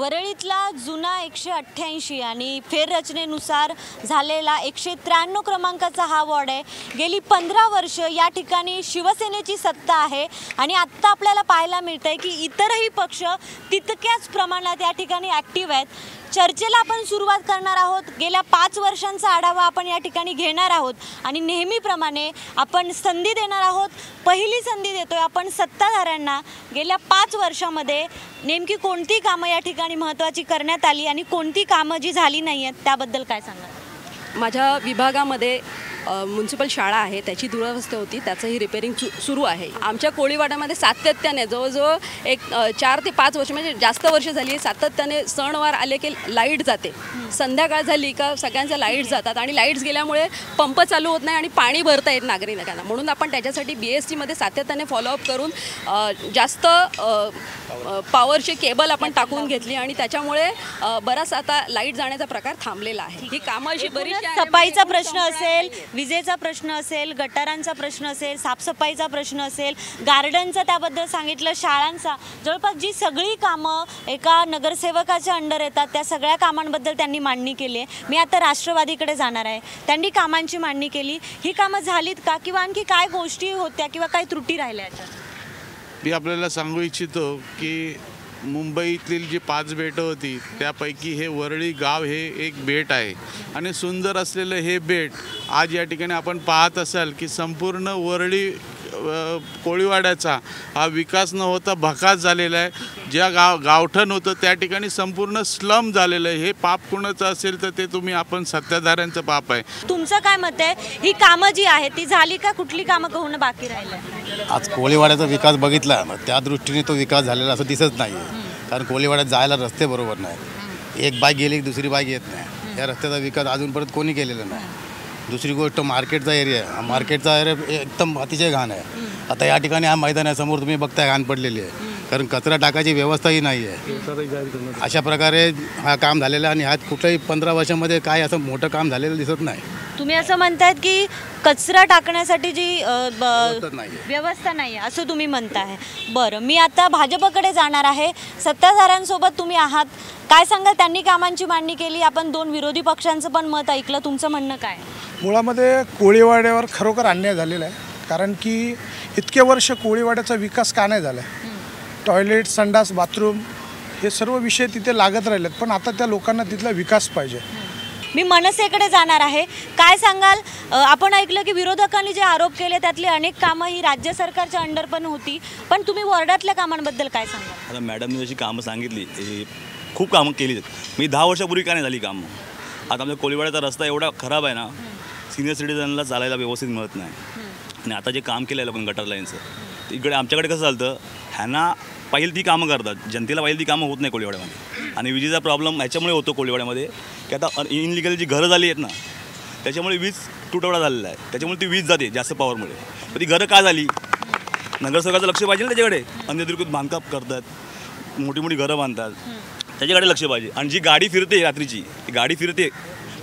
वरळीतला जुना 188 आणि फेररचनेनुसार झालेला 193 क्रमांकाचा हा वॉर्ड आहे। गेली 15 वर्ष या ठिकाणी शिवसेनेची सत्ता आहे आणि आता आपल्याला पाहायला मिळतंय की इतरही पक्ष तितक्याच प्रमाणात या ठिकाणी ॲक्टिव्ह आहेत। चर्चेला आपण सुरुवात करणार आहोत। गेल्या 5 वर्षांचा आढावा आपण या ठिकाणी घेणार आहोत आणि नेहमीप्रमाणे आपण संधी देणार आहोत। पहिली संधी देतोय आपण सत्ताधाऱ्यांना। गेल्या 5 वर्षांमध्ये नेमकी कोणती कामं या ठिकाणी महत्त्वाची करण्यात आली आणि कोणती कामं जी झाली नाही आहेत त्याबद्दल काय सांगाल? माझ्या विभागामध्ये म्युनिसिपल शाळा आहे, त्याची दुरावस्था होती, त्याचंही रिपेअरिंग सुरू आहे। आमच्या कोळीवाड्यामध्ये सातत्याने जवळजवळ 4 ते 5 वर्ष म्हणजे जास्त वर्ष झाली आहे, सातत्याने सणवार आले की लाईट जाते। संध्याकाळ झाली का सगळ्यांच्या लाईट्स जातात आणि लाईट्स गेल्यामुळे पंप चालू होत नाही आणि पाणी भरता येत नागरिकांना। म्हणून आपण त्याच्यासाठी BSTमध्ये सातत्याने फॉलोअप करून जास्त पॉवरचे केबल आपण टाकून घेतली आणि त्याच्यामुळे बराच आता लाईट जाण्याचा प्रकार थांबलेला आहे। ही कामं अशी बरीचशी सफाईचा प्रश्न असेल, विजेचा प्रश्न असेल, गटारांचा प्रश्न असेल, साफसफाईचा प्रश्न असेल, गार्डनचा त्याबद्दल सांगितलं, शाळांचा, जवळपास जी सगळी कामं एका नगरसेवकाच्या अंडर येतात त्या सगळ्या कामांबद्दल त्यांनी मांडणी केली आहे। मी आता राष्ट्रवादीकडे जाणार आहे। त्यांनी कामांची मांडणी केली, ही कामं झालीत का किंवा आणखी काय गोष्टी होत्या किंवा काय त्रुटी राहिल्या याच्यात? मी आपल्याला सांगू इच्छितो की मुंबईतील जी 5 बेटं होती त्यापैकी हे वरळी गाव हे एक बेट आहे आणि सुंदर असलेलं हे बेट आज या ठिकाणी आपण पाहत असाल की संपूर्ण वरळी कोळीवाड्याचा हा विकास न होता भकास झालेला आहे। ज्या गावठण होतं त्या ठिकाणी संपूर्ण स्लम झालेलं आहे। हे पाप कोणाचं असेल तर ते आपण सत्ताधाऱ्यांचं पाप आहे। तुमचं काय मत आहे? ही कामं जी आहे ती झाली का? कुठली कामं होणं बाकी राहिलं? आज कोळीवाड्याचा विकास बघितला त्या दृष्टीने तो विकास झालेला असं दिसत नाही आहे, कारण कोळीवाड्यात जायला रस्ते बरोबर नाही। एक बाईक गेली की दुसरी बाईक येत नाही। या रस्त्याचा विकास अजूनपर्यंत कोणी केलेला नाही। दुसरी गोष्ट मार्केटचा एरिया आहे, मार्केटचा एरिया एकदम अतिशय घाण आहे। आता या ठिकाणी हा मैदानासमोर तुम्ही बघताय घाण पडलेली आहे, कारण कचरा टाकायची व्यवस्थाही नाही आहे। अशा प्रकारे हा काम झालेला आणि ह्यात कुठल्याही 15 वर्षामध्ये काय असं मोठं काम झालेलं दिसत नाही। तुम्ही असं म्हणतायत की कचरा टाकण्यासाठी जी व्यवस्था नाही आहे असं तुम्ही म्हणताय। बरं, मी आता भाजपकडे जाणार आहे। सत्ताधाऱ्यांसोबत तुम्ही आहात, काय सांगाल? त्यांनी कामांची मांडणी केली, आपण 2 विरोधी पक्षांचं पण मत ऐकलं, तुमचं म्हणणं काय? मुळामध्ये कोळीवाड्यावर खरोखर अन्याय झालेला आहे, कारण की इतके वर्ष कोळीवाड्याचा विकास का नाही झाला आहे? टॉयलेट, संडास, बाथरूम हे सर्व विषय तिथे लागत राहिलेत, पण आता त्या लोकांना तिथला विकास पाहिजे। मी मनसेकडे जाणार आहे, काय सांगाल? आपण ऐकलं की विरोधकांनी जे आरोप केले त्यातली अनेक कामं ही राज्य सरकारच्या अंडर पण होती, पण तुम्ही वॉर्डातल्या कामांबद्दल काय सांगाल? आता मॅडमने जशी कामं सांगितली खूप कामं केली। मी 10 वर्षापूर्वी का नाही झाली कामं? आता आमच्या कोळीवाड्याचा रस्ता एवढा खराब आहे ना, सिनियर सिटीजनला चालायला व्यवस्थित मिळत नाही। आणि आता जे काम केलं आहे आपण गटर लाईनचं, इकडे आमच्याकडे कसं चालतं, ह्यांना पाहिजे ती कामं करतात, जनतेला पाहिजे ती कामं होत नाही कोळीवाड्यामध्ये। आणि विजेचा प्रॉब्लेम ह्याच्यामुळे होतो कोळीवाड्यामध्ये की आता इनलिगल जी घरं झाली आहेत ना त्याच्यामुळे वीज तुटवडा झालेला आहे, त्याच्यामुळे ती वीज जाते जास्त पॉवरमुळे। पण ती घरं का झाली? नगरसेवकाचं लक्ष पाहिजे ना त्याच्याकडे। अनधिकृत बांधकाम करतात, मोठी मोठी घरं बांधतात, त्याच्याकडे लक्ष पाहिजे। आणि जी गाडी फिरते रात्रीची, ती गाडी फिरते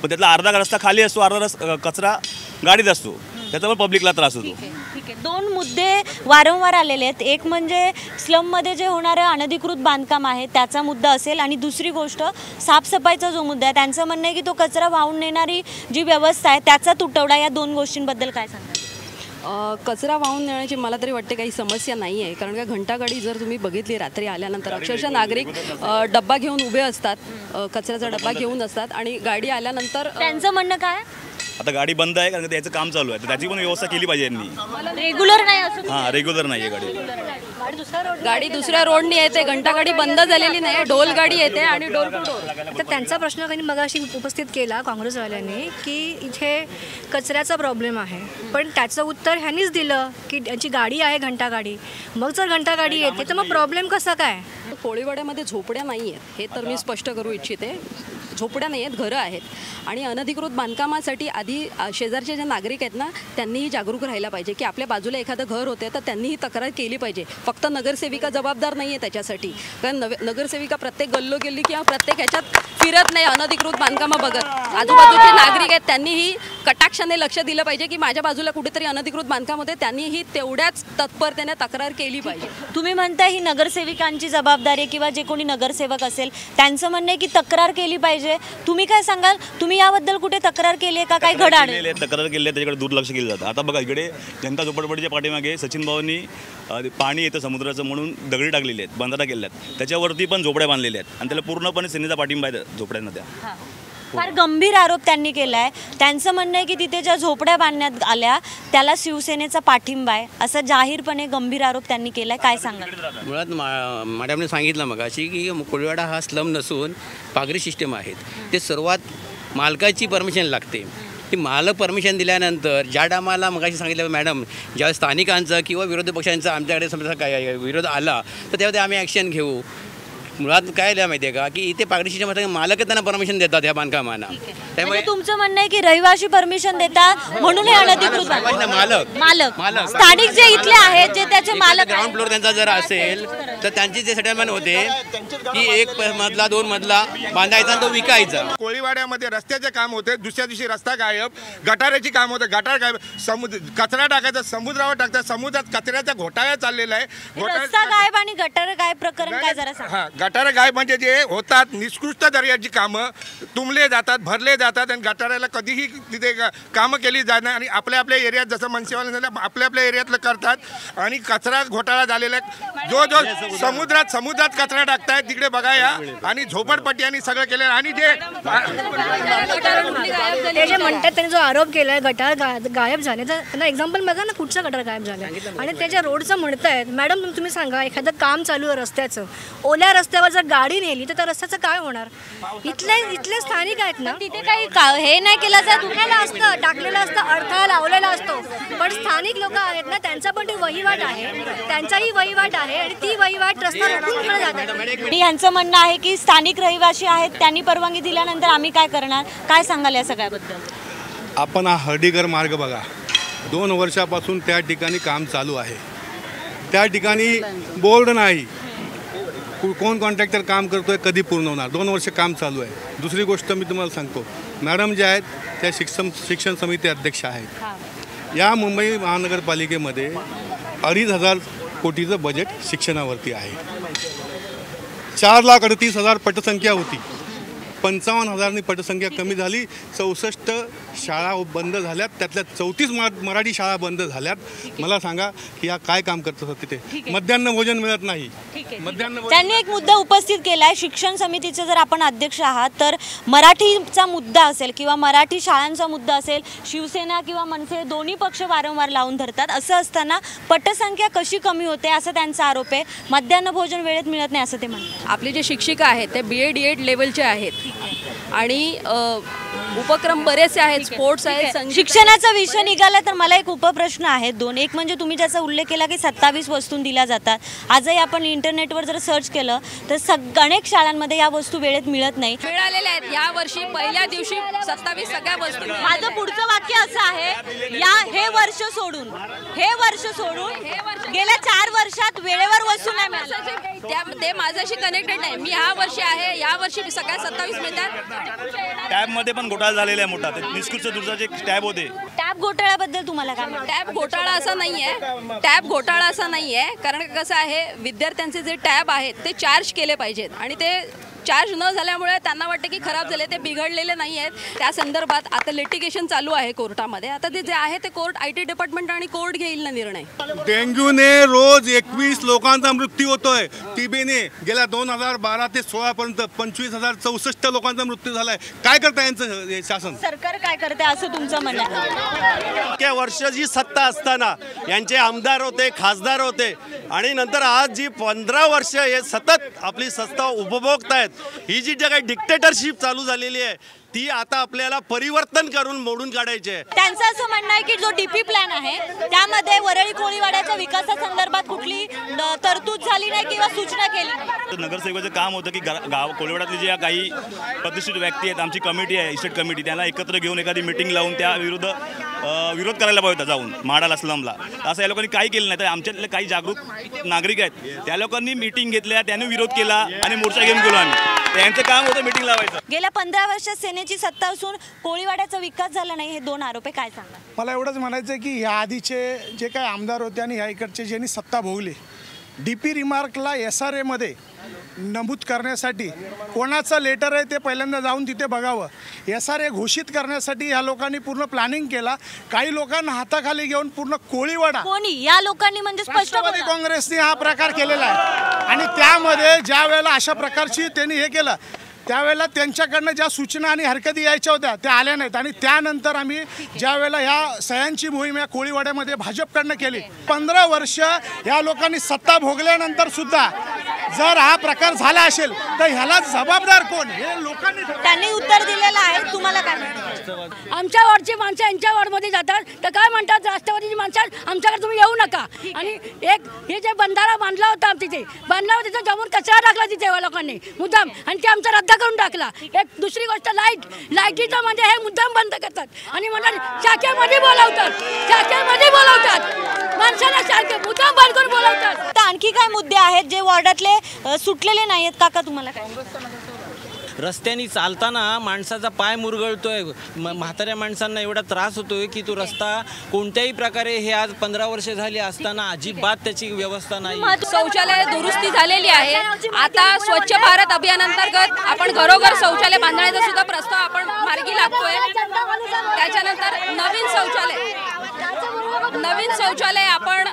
पण त्यातला अर्धा रस्ता खाली असतो, अर्धा कचरा गाडीत असतो, त्याच्यामुळे पब्लिकला त्रास होतो। ठीक आहे, 2 मुद्दे वारंवार आलेले आहेत। एक म्हणजे स्लममध्ये जे होणारं अनधिकृत बांधकाम आहे त्याचा मुद्दा असेल आणि दुसरी गोष्ट साफसफाईचा जो मुद्दा आहे, त्यांचं म्हणणं आहे की तो कचरा वाहून नेणारी जी व्यवस्था आहे त्याचा तुटवडा। या 2 गोष्टींबद्दल काय सांगाल? कचरा वाहून नेण्याची मला तरी वाटते काही समस्या नाही आहे, कारण का घंटागाडी जर तुम्ही बघितली रात्री आल्यानंतर अक्षरशः नागरिक डब्बा घेऊन उभे असतात, कचऱ्याचा डब्बा घेऊन असतात आणि गाडी आल्यानंतर त्यांचं म्हणणं काय? आता गाडी बंद आहे कारण त्याचं काम चालू आहे, तर त्याची पण व्यवस्था केली पाहिजे यांनी। रेग्युलर नाही असं? हां, रेग्युलर नाही आहे गाडी दुसऱ्या रोडनी येते, घंटागाडी बंद झालेली नाही, डोल गाडी येते आणि डोर टू डोर। तर त्यांचा प्रश्न त्यांनी मगाशी उपस्थित केला काँग्रेसवाल्यांनी की इथे कचऱ्याचा प्रॉब्लेम आहे, पण त्याचं उत्तर ह्यांनीच दिलं की यांची गाडी आहे घंटागाडी। मग जर घंटागाडी येते तर मग प्रॉब्लेम कसा काय? कोळीवाड्यामध्ये झोपड्या नाही आहेत हे तर मी स्पष्ट करू इच्छिते। झोपड्या नाही आहेत, घरं आहेत. आणि अनधिकृत बांधकामासाठी आधी शेजारचे जे नागरिक आहेत ना त्यांनीही जागरूक राहायला पाहिजे की आपल्या बाजूला एखादं घर होते तर त्यांनीही तक्रार केली पाहिजे. फक्त नगरसेविका जबाबदार नाही आहे त्याच्यासाठी, कारण नगरसेविका प्रत्येक गल्लोगल्ली किंवा प्रत्येक ह्याच्यात फिरत नाही अनधिकृत बांधकामं बघत. आजूबाजूचे नागरिक आहेत त्यांनीही कटाक्षाने लक्ष दिलं पाहिजे की माझ्या बाजूला कुठेतरी अनधिकृत बांधकाम होते, त्यांनीही तेवढ्याच तत्परतेने तक्रार केली पाहिजे. तुम्ही म्हणता ही नगरसेविकांची जबाबदारी आहे किंवा जे कोणी नगरसेवक असेल त्यांचं म्हणणं आहे की तक्रार केली पाहिजे. तुम्ही काय सांगाल, तुम्ही याबद्दल कुठे तक्रार केली आहे का? काय घडाड तक्रार केली आहे त्याच्याकडे दुर्लक्ष केलं जातं. आता बघा इकडे जनता झोपडपट्टीच्या पाठीमागे सचिन भाऊंनी पाणी येतं समुद्राचं म्हणून दगडी टाकलेली आहेत, बंधारा केल्या आहेत, त्याच्यावरती पण झोपड्या बांधलेल्या आहेत आणि त्याला पूर्णपणे सेनेचा पाठिंबा आहे झोपड्यांना. त्या फार गंभीर आरोप त्यांनी केला आहे. त्यांचं म्हणणं आहे की तिथे ज्या झोपड्या बांधण्यात आल्या त्याला शिवसेनेचा पाठिंबा आहे, असा जाहीरपणे गंभीर आरोप त्यांनी केला आहे. काय सांगाल? मुळात मॅडमने सांगितलं मग अशी की कोळीवाडा हा स्लम नसून पागरी सिस्टम आहेत. ते सर्वात मालकाची परमिशन लागते. ती मालक परमिशन दिल्यानंतर ज्या टायमाला मगाशी सांगितलं मॅडम, ज्या स्थानिकांचं किंवा विरोधी पक्षांचा आमच्याकडे समजा काय विरोध आला तर तेव्हा आम्ही ॲक्शन घेऊ. मुळात काय लिहा माहिती आहे का की इथे पागडी सिस्टम मालक त्यांना परमिशन देतात ह्या बांधकामांना. त्यामुळे तुमचं म्हणणं आहे की रहिवाशी परमिशन देतात म्हणून हे अनधिकृत मालक स्थानिक जे इथले आहेत जे त्याचे मालक ग्राउंड फ्लोर त्यांचा जर असेल तर त्यांची जे सेटलमेंट होते की 1 मजला 2 मजला बांधायचा आणि तो विकायचा. कोळीवाड्यामध्ये रस्त्याचे काम होते, दुसऱ्या दिवशी रस्ता गायब, गटाराची काम होते, गटार गायब, कचरा टाकायचा समुद्रावर टाकतात, समुद्रात कचऱ्याचा घोटाळा चाललेला आहे. रस्ता गायब आणि गटार गायब प्रकरण काय जरा सांगा. गटार गायब म्हणजे जे होतात निकृष्ट दर्जाची कामं तुंबले जातात, भरले जातात आणि गटाराला कधीही तिथे कामं केली जाणार आणि आपल्या आपल्या एरियात जसं मनसेवाले आपल्या आपल्या एरियातलं करतात आणि कचरा घोटाळा झालेला आहे. जो समुद्रात कचरा टाकतायत तिकडे बघा या आणि झोपडपट्टी आणि सगळं केलं आणि ते जे म्हणतात त्यांनी जो आरोप केलाय गटार गायब झाले तर त्यांना एक्झाम्पल बघा ना कुठचा गटार गायब झाला आणि त्याच्या रोडचं म्हणतायत. मॅडम तुम्ही सांगा एखादं काम चालू आहे रस्त्याचं, ओल्या रस्त्यावर जर गाडी नेली तर त्या रस्त्याचं काय होणार? इथले स्थानिक आहेत ना तिथे काही हे नाही केलं जात, टाकलेलं असतं अडथळा लावलेला असतो, पण स्थानिक लोक आहेत ना त्यांचा पण ते वहिवाट आहे, त्यांचाही वहिवाट आहे आणि ती वहिवाट रस्ता रोखून पुढे जातात. यांचं म्हणणं आहे की स्थानिक रहिवासी आहेत त्यांनी परवानगी दिल्यानंतर आम्ही काय करणार? काय सांगाल या सगळ्याबद्दल? आपण हा हर्डीगर मार्ग बघा, 2 वर्षापासून त्या ठिकाणी काम चालू आहे. त्या ठिकाणी बोर्ड नाही, कोण कॉन्ट्रॅक्टर काम करतोय, कधी पूर्ण होणार, 2 वर्ष काम चालू आहे. दुसरी गोष्ट मी तुम्हाला सांगतो, मॅडम ज्या आहेत त्या शिक्षण समिती अध्यक्ष आहेत. या मुंबई महानगरपालिकेमध्ये 2,500 कोटीचं बजेट शिक्षणावरती आहे. 4,38,000 पटसंख्या होती, 55,000नी पटसंख्या कमी झाली. 64 शाळा बंद झाल्यात, त्यातल्या 34 मराठी शाळा बंद झाल्यात. मला सांगा की या काय काम करत असतात तिथे? मध्यान्ह भोजन मिळत नाही. त्यांनी एक मुद्दा उपस्थित केला आहे, शिक्षण समितीचे जर आपण अध्यक्ष आहात तर मराठीचा मुद्दा असेल किंवा मराठी शाळांचा मुद्दा असेल, शिवसेना किंवा मनसे दोन्ही पक्ष वारंवार लावून धरतात. असं असताना पटसंख्या कशी कमी होते असा त्यांचा आरोप आहे. मध्यान्ह भोजन वेळेत मिळत नाही असं ते म्हणतात. आपले जे शिक्षिका आहेत ते BA DED लेवलचे आहेत आणि उपक्रम बरेचसे आहेत, स्पोर्ट्स आहेत. शिक्षणाचा विषय निघाला तर मला एक उपप्रश्न आहेत 2. एक म्हणजे तुम्ही ज्याचा उल्लेख केला की 27 वस्तू दिल्या जातात. आजही आपण इंटरनेटवर जर सर्च केलं तर अनेक शाळांमध्ये या वस्तू वेळेत मिळत नाही. मिळालेल्या आहेत. या वर्षी पहिल्या दिवशी 27 सगळ्या वस्तू. माझं पुढचं वाक्य असं आहे, हे वर्ष सोडून गेल्या 4 वर्षात वेळेवर वस्तू नाही मिळाल्या. ते माझ्याशी कनेक्टेड नाही. मी ह्या वर्षी आहे, या वर्षी सगळ्या 27 मिळतात. टॅबमध्ये पण घोटाळा झालेला आहे मोठा. ते निष्कृष्ट दर्जाचे टॅब होते. टॅब घोटाळ्याबद्दल तुम्हाला काय म्हणतात? टॅब घोटाळा असा नाहीये, कारण कसं आहे विद्यार्थ्यांचे जे टॅब आहेत ते चार्ज केले पाहिजेत आणि ते चार्ज न झाल्यामुळे त्यांना वाटतं की खराब झाले, ते बिघडलेले नाही आहेत. त्या संदर्भात आता लिटिगेशन चालू आहे कोर्टामध्ये. आता ते जे आहे ते कोर्ट IT डिपार्टमेंट आणि कोर्ट घेईल ना निर्णय. डेंग्यूने रोज 21 लोकांचा मृत्यू होतोय. टीबीने गेल्या 2012 ते 16 पर्यंत 25,064 लोकांचा मृत्यू झालाय. काय करताय यांचं शासन? सरकार काय करते असं तुमचं म्हणणं आहे? इतक्या वर्ष जी सत्ता असताना यांचे आमदार होते, खासदार होते आणि नंतर आज जी 15 वर्ष हे सतत आपली सत्ता उपभोगतायत, ही जी काही डिक्टेटरशिप चालू झालेली आहे ती आता आपल्याला परिवर्तन करून मोडून काढायची आहे. त्यांचं असं म्हणणं आहे की जो डीपी प्लॅन आहे त्यामध्ये वरळी कोळीवाड्याच्या विकासासंदर्भात कुठली तरतूद झाली नाही किंवा सूचना केली नाही. नगरसेवकाचं काम होतं की गाव कोळीवाड्यातले जे काही प्रतिष्ठित व्यक्ती आहेत, आमची कमिटी आहे इस्टेट कमिटी, त्यांना एकत्र घेऊन एखादी मिटिंग लावून त्या विरोध करायला पाहिजे होता जाऊन म्हाडाला स्लमला. असं या लोकांनी काही केलं नाही. तर आमच्यातले काही जागरूक नागरिक आहेत त्या लोकांनी मिटिंग घेतल्या, त्यांनी विरोध केला आणि मोर्चा घेऊन गेलो आम्ही. त्यांचं काम होतं मिटिंग लावायचं. गेल्या 15 वर्षात सेनेची सत्ता असून कोळीवाड्याचा विकास झाला नाही, हे 2 आरोप आहे, काय सांगा? मला एवढंच म्हणायचं आहे की ह्या आधीचे जे काही आमदार होते आणि ह्या इकडचे ज्यांनी सत्ता भोगली, DP रिमार्कला SRAमध्ये नमूद करण्यासाठी कोणाचं लेटर आहे ते पहिल्यांदा जाऊन तिथे बघावं. SRA घोषित करण्यासाठी ह्या लोकांनी पूर्ण प्लॅनिंग केला. काही लोकांना हाताखाली घेऊन पूर्ण कोळीवाडा, कोणी या लोकांनी म्हणजे स्पष्ट राष्ट्रवादी काँग्रेसने हा प्रकार केलेला आहे. आणि त्यामध्ये ज्या वेळेला अशा प्रकारची त्यांनी हे केलं त्यावेळेला त्यांच्याकडनं ज्या सूचना आणि हरकती यायच्या होत्या त्या आल्या नाहीत. आणि त्यानंतर आम्ही ज्या वेळेला ह्या सह्यांची मोहीम या कोळीवाड्यामध्ये भाजपकडनं केली. 15 वर्ष या लोकांनी सत्ता भोगल्यानंतर सुद्धा जर हा प्रकार झाला असेल तर ह्याला जबाबदार कोण, हे लोकांनी त्यांनी उत्तर दिलेलं आहे. तुम्हाला काय वाटतं? आमच्या वॉर्डची माणसं यांच्या वॉर्डमध्ये जातात तर काय म्हणतात, राष्ट्रवादीची माणसं आमच्याकडे तुम्ही येऊ नका. आणि एक हे जे बंधारा बांधला होता तिथे बांधला होता तिथे जमून कचरा टाकला तिथे लोकांनी मुद्दाम, आणि ते आमचा रद्द करून टाकला. एक दुसरी गोष्ट लाईटीचं म्हणजे हे मुद्दाम बंद करतात आणि म्हणतात शाखेमध्ये बोलावतात माणसाला शाखे मुद्दाम बंद करून बोलावतात. तर आणखी काय मुद्दे आहेत जे वॉर्डातले सुटलेले नाहीत काका, तुम्हाला काय? रस्त्याने चालताना माणसाचा पाय मुरगळतोय, म्हाताऱ्या माणसांना एवढा त्रास होतोय की तो रस्ता कोणत्याही प्रकारे हे आज 15 वर्ष झाली असताना अजिबात त्याची व्यवस्था नाही. शौचालय दुरुस्ती झालेली आहे. आता स्वच्छ भारत अभियानांतर्गत आपण घरोघर शौचालय बांधण्याचा सुद्धा प्रस्ताव आपण मार्गी लागतोय. त्याच्यानंतर नवीन शौचालय आपण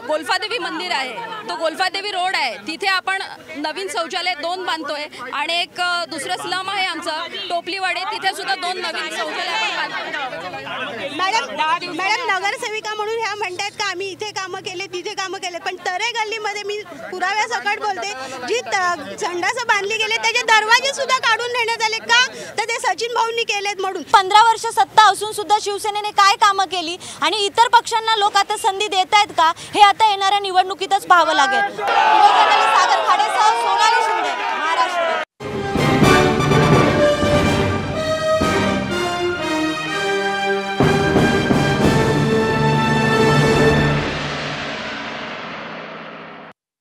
गोल्फादेवी मंदिर आहे, तो गोल्फादेवी रोड आहे, तिथे आपण नवीन शौचालय 2 बांधतोय. आणि एक दुसरं स्लम आहे आमचं टोपलीवाडी, तिथे सुद्धा 2 नवीन शौचालय आपण बांधतोय. मॅडम नगरसेविका म्हणून ह्या म्हणतात का आम्ही इथे कामं केले तिथे कामं केले, पण तरे गल्लीमध्ये मी पुराव्यासकट बोलते जी संडास बांधली गेले त्याचे दरवाजे सुद्धा काढून देण्यात आले का, तर ते सचिन भाऊंनी केलेत म्हणून. 15 वर्ष सत्ता असून सुद्धा शिवसेनेने काय कामं केली आणि इतर पक्षांना लोक आता संधी देत आहेत का, हे आता येणाऱ्या निवडणुकीतच पाहावं लागेल.